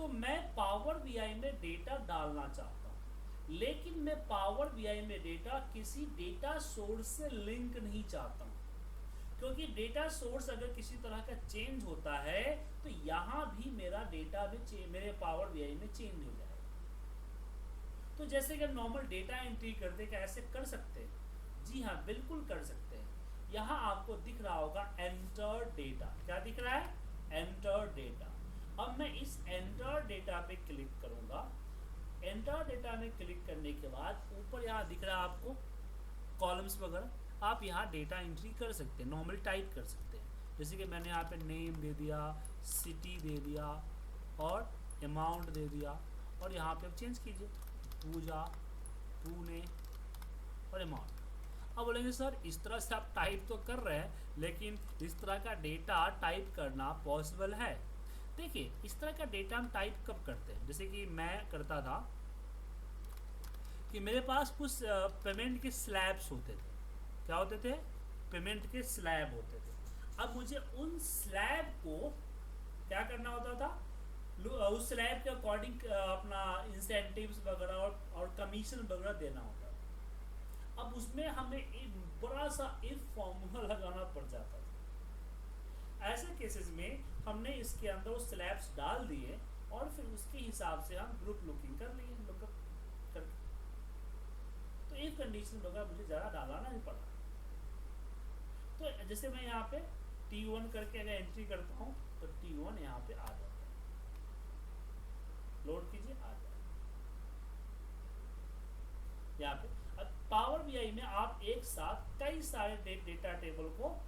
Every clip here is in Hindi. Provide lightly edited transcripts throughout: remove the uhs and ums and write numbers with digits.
तो मैं पावर बीआई में डेटा डालना चाहता हूँ, लेकिन मैं पावर बीआई में डेटा किसी डेटा सोर्स से लिंक नहीं चाहता हूँ, क्योंकि डेटा सोर्स अगर किसी तरह का चेंज होता है तो यहाँ भी मेरा डेटा में मेरे पावर बीआई में चेंज हो जाएगा। तो जैसे कि नॉर्मल डेटा एंट्री करते क्या ऐसे कर सकते हैं? जी हाँ, बिल्कुल कर सकते हैं। यहाँ आपको दिख रहा होगा एंटर डेटा। क्या दिख रहा है? Enter data. अब मैं इस एंटर डेटा पे क्लिक करूंगा। एंटर डेटा में क्लिक करने के बाद ऊपर यहाँ दिख रहा है आपको कॉलम्स वगैरह, आप यहाँ डेटा एंट्री कर सकते हैं, नॉर्मल टाइप कर सकते हैं। जैसे कि मैंने यहाँ पे नेम दे दिया, सिटी दे दिया और अमाउंट दे दिया, और यहाँ पे चेंज कीजिए पूजा, पुणे और अमाउंट। अब बोलेंगे सर इस तरह से आप टाइप तो कर रहे हैं, लेकिन इस तरह का डेटा टाइप करना पॉसिबल है? देखिए, इस तरह का डेटा हम टाइप कब करते हैं? जैसे कि मैं करता था कि मेरे पास कुछ पेमेंट के स्लैब्स होते थे। क्या होते थे? पेमेंट के स्लैब होते थे। अब मुझे उन स्लैब को क्या करना होता था? उस स्लैब के अकॉर्डिंग अपना इंसेंटिव्स वगैरह और कमीशन वगैरह देना होता था। अब उसमें हमें एक बड़ा सा इफ फॉर्मूला लगाना पड़ जाता था। ऐसे केसेस में हमने इसके अंदर वो स्लैब्स डाल दिए और फिर उसके हिसाब से हम ग्रुप लुकिंग कर लिए, लुकअप करके। तो इफ कंडीशन वगैरह मुझे ज़्यादा डालना नहीं पड़ा। तो जैसे मैं यहाँ पे T1 करके अगर एंट्री करता हूँ तो T1 यहाँ पे आ जाता है। लोड कीजिए, आ जाए यहाँ पे। अब पावर बीआई में आप एक साथ कई सारे डेटा टेबल को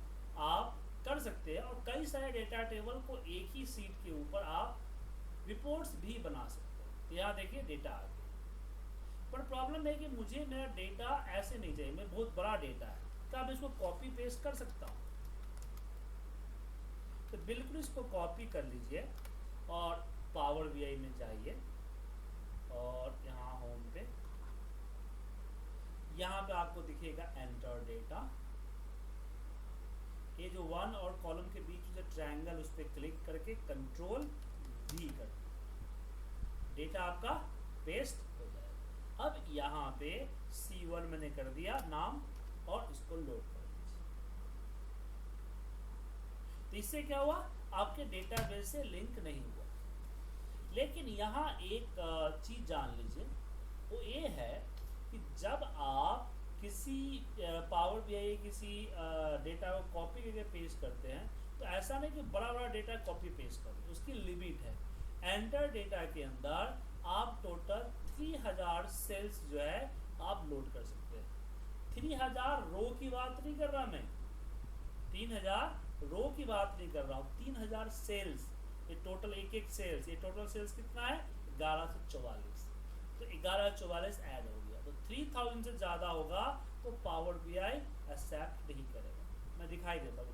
आप कर सकते हैं, और कई सारे डेटा टेबल को एक ही सीट के ऊपर आप रिपोर्ट्स भी बना सकते हैं। तो यहाँ देखिए डेटा आ गया, पर प्रॉब्लम है कि मुझे मेरा डेटा ऐसे नहीं चाहिए, मेरा बहुत बड़ा डेटा है। तो अब इसको कॉपी पेस्ट कर सकता हूँ, तो बिल्कुल इसको कॉपी कर लीजिए और पावर बीआई में जाइए और यहाँ होम पे, यहाँ पे आपको दिखेगा एंटर डेटा। ये जो वन और कॉलम के बीच में ट्रायंगल, उस पर क्लिक करके कंट्रोल V कर, डेटा आपका पेस्ट हो जाएगा। अब यहाँ पे C1 मैंने कर दिया नाम और इसको लोड कर दीजिए। तो इससे क्या हुआ? आपके डेटाबेस से लिंक नहीं हुआ। लेकिन यहाँ एक चीज जान लीजिए, वो ये है कि जब आप किसी पावर बीआई किसी डेटा को कॉपी करके पेस्ट करते हैं, तो ऐसा नहीं कि बड़ा बड़ा डेटा कॉपी पेस्ट करें, उसकी लिमिट है। एंटर डेटा के अंदर आप टोटल 3000 सेल्स जो है आप लोड कर सकते हैं। 3000 रो की बात नहीं कर रहा मैं, 3000 रो की बात नहीं कर रहा हूँ, 3000 सेल्स। ये टोटल एक एक सेल्स, ये टोटल सेल्स कितना है? 1144। तो 1144 ऐड हो गया, तो 3000 से ज़्यादा होगा तो पावर बीआई एक्सेप्ट नहीं करेगा। मैं दिखाई देता हूँ,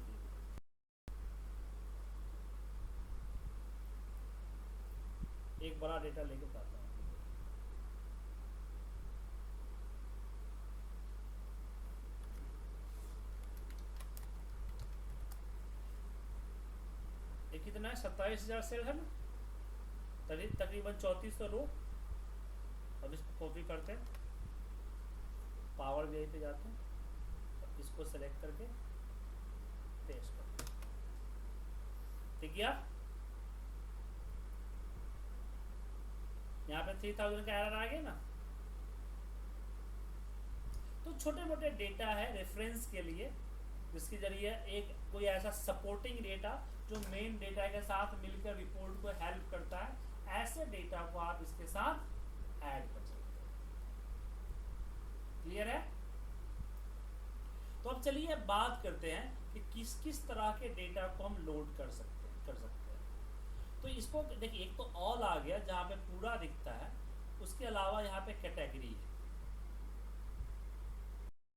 एक बड़ा डेटा लेके बताता हूँ। ये कितना है? 27,000 सेल है ना, तकरीबन 3400 रो। अब इसको कॉपी करते हैं, पावर बीआई पे जाते हैं, इसको सेलेक्ट करके पेस्ट करते हैं। ठीक है, यहाँ पे 3000 का एरर आ गया ना। तो छोटे मोटे डेटा है रेफरेंस के लिए, जिसके जरिए एक कोई ऐसा सपोर्टिंग डेटा जो मेन डेटा के साथ मिलकर रिपोर्ट को हेल्प करता है, ऐसे डेटा को आप इसके साथ ऐड कर सकते हैं। क्लियर है? तो अब चलिए बात करते हैं कि किस किस तरह के डेटा को हम लोड कर सकते हैं। तो इसको देखिए, एक तो ऑल आ गया जहाँ पे पूरा दिखता है, उसके अलावा यहाँ पे कैटेगरी है।